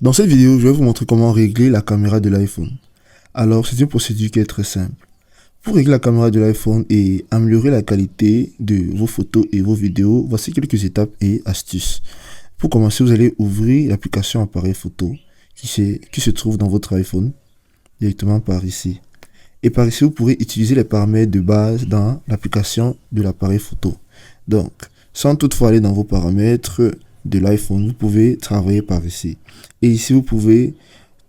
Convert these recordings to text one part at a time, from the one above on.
Dans cette vidéo, je vais vous montrer comment régler la caméra de l'iPhone. Alors, c'est une procédure qui est très simple. Pour régler la caméra de l'iPhone et améliorer la qualité de vos photos et vos vidéos, voici quelques étapes et astuces. Pour commencer, vous allez ouvrir l'application appareil photo qui se trouve dans votre iPhone, directement par ici. Et par ici, vous pourrez utiliser les paramètres de base dans l'application de l'appareil photo. Donc, sans toutefois aller dans vos paramètres de l'iPhone, vous pouvez travailler par ici. Et ici, vous pouvez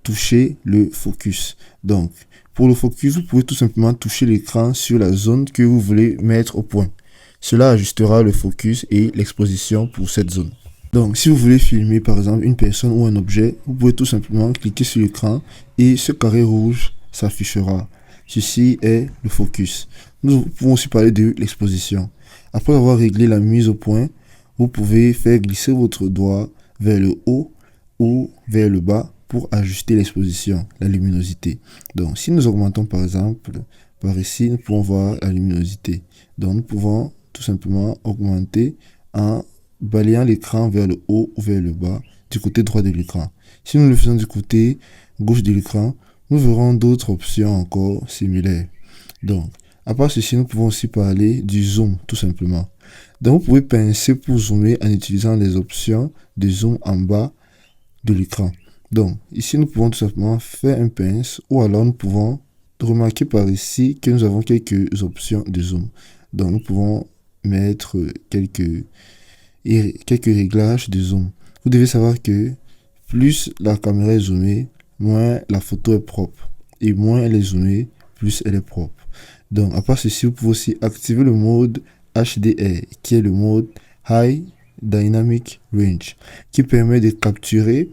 toucher le focus. Donc, pour le focus, vous pouvez tout simplement toucher l'écran sur la zone que vous voulez mettre au point. Cela ajustera le focus et l'exposition pour cette zone. Donc, si vous voulez filmer par exemple une personne ou un objet, vous pouvez tout simplement cliquer sur l'écran et ce carré rouge s'affichera. Ceci est le focus. Nous pouvons aussi parler de l'exposition. Après avoir réglé la mise au point, vous pouvez faire glisser votre doigt vers le haut ou vers le bas pour ajuster l'exposition, la luminosité. Donc, si nous augmentons par exemple, par ici, nous pouvons voir la luminosité. Donc, nous pouvons tout simplement augmenter en balayant l'écran vers le haut ou vers le bas du côté droit de l'écran. Si nous le faisons du côté gauche de l'écran, nous verrons d'autres options encore similaires. Donc, à part ceci, nous pouvons aussi parler du zoom, tout simplement. Donc, vous pouvez pincer pour zoomer en utilisant les options de zoom en bas de l'écran. Donc, ici, nous pouvons tout simplement faire un pince ou alors nous pouvons remarquer par ici que nous avons quelques options de zoom. Donc, nous pouvons mettre quelques réglages de zoom. Vous devez savoir que plus la caméra est zoomée, moins la photo est propre. Et moins elle est zoomée, plus elle est propre. Donc, à part ceci, vous pouvez aussi activer le mode HDR, qui est le mode High Dynamic Range, qui permet de capturer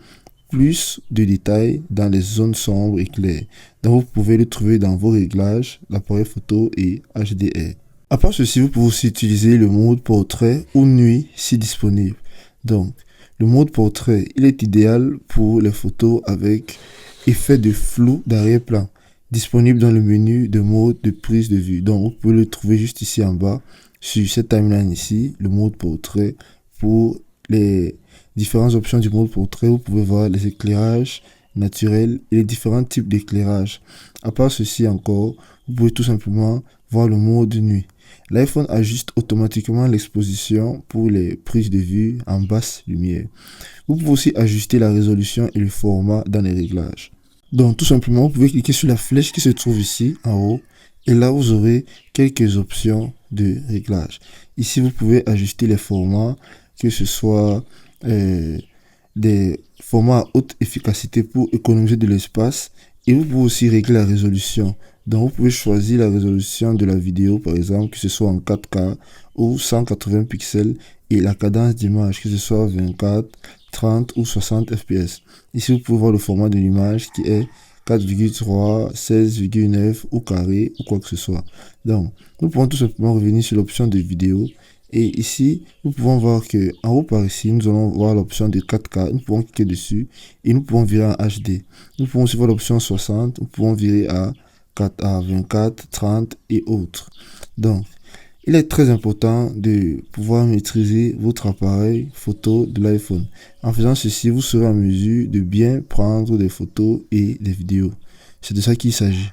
plus de détails dans les zones sombres et claires. Donc, vous pouvez le trouver dans vos réglages, l'appareil photo et HDR. À part ceci, vous pouvez aussi utiliser le mode portrait ou nuit si disponible. Donc, le mode portrait, il est idéal pour les photos avec effet de flou d'arrière-plan, disponible dans le menu de mode de prise de vue. Donc, vous pouvez le trouver juste ici en bas, sur cette timeline ici, le mode portrait. Pour les différentes options du mode portrait, vous pouvez voir les éclairages naturels et les différents types d'éclairage. À part ceci encore, vous pouvez tout simplement voir le mode nuit. L'iPhone ajuste automatiquement l'exposition pour les prises de vue en basse lumière. Vous pouvez aussi ajuster la résolution et le format dans les réglages. Donc tout simplement, vous pouvez cliquer sur la flèche qui se trouve ici en haut et là vous aurez quelques options de réglage. Ici vous pouvez ajuster les formats, que ce soit des formats à haute efficacité pour économiser de l'espace, et vous pouvez aussi régler la résolution. Donc vous pouvez choisir la résolution de la vidéo, par exemple, que ce soit en 4K ou 180 pixels, et la cadence d'image, que ce soit 24, 30 ou 60 fps. Ici vous pouvez voir le format de l'image qui est 4,3, 16,9 ou carré ou quoi que ce soit. Donc nous pouvons tout simplement revenir sur l'option de vidéo. Et ici, nous pouvons voir que en haut par ici, nous allons voir l'option de 4K. Nous pouvons cliquer dessus et nous pouvons virer en HD. Nous pouvons aussi voir l'option 60. Nous pouvons virer à 24, 30 et autres. Donc, il est très important de pouvoir maîtriser votre appareil photo de l'iPhone. En faisant ceci, vous serez en mesure de bien prendre des photos et des vidéos. C'est de ça qu'il s'agit.